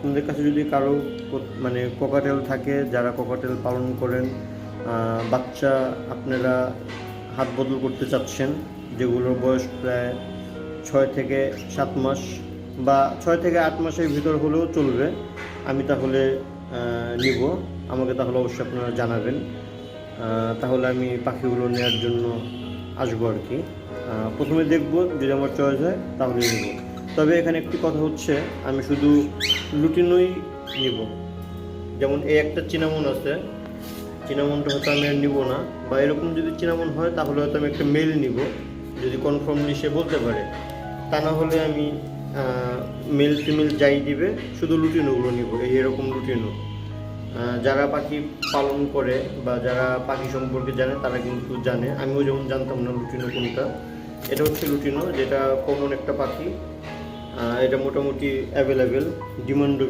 আপনাদের কাছে যদি কারো মানে ককাটেল থাকে, যারা ককাটেল পালন করেন, বাচ্চা আপনারা হাত বদল করতে চাচ্ছেন, যেগুলোর বয়স প্রায় 6 থেকে 7 মাস বা 6 থেকে 8 মাসের ভিতর হলেও চলবে, আমি তাহলে নিব। আমাকে তাহলে অবশ্যই আপনারা জানাবেন, তাহলে আমি পাখিগুলো নেওয়ার জন্য আসবো আর কি। প্রথমে দেখব, যদি আমার চয়েস হয় তাহলে নেব। তবে এখানে একটি কথা হচ্ছে, আমি শুধু লুটিনোই নিব। যেমন এই একটা চিনামন আছে, চিনামনটা হয়তো আমি আর নিব না, বা এরকম যদি চিনামন হয় তাহলে হয়তো আমি একটা মেল নিব, যদি কনফার্মলি সে বলতে পারে। তা না হলে আমি মেল ফিমেল যাই দিবে, শুধু লুটিনোগুলো নিব, এরকম লুটিনো। যারা পাখি পালন করে বা যারা পাখি সম্পর্কে জানে তারা কিন্তু জানে, আমিও যেমন জানতাম না লুটিনো কোনটা। এটা হচ্ছে লুটিনো, যেটা কমন একটা পাখি। এটা মোটামুটি অ্যাভেলেবেল, ডিমান্ড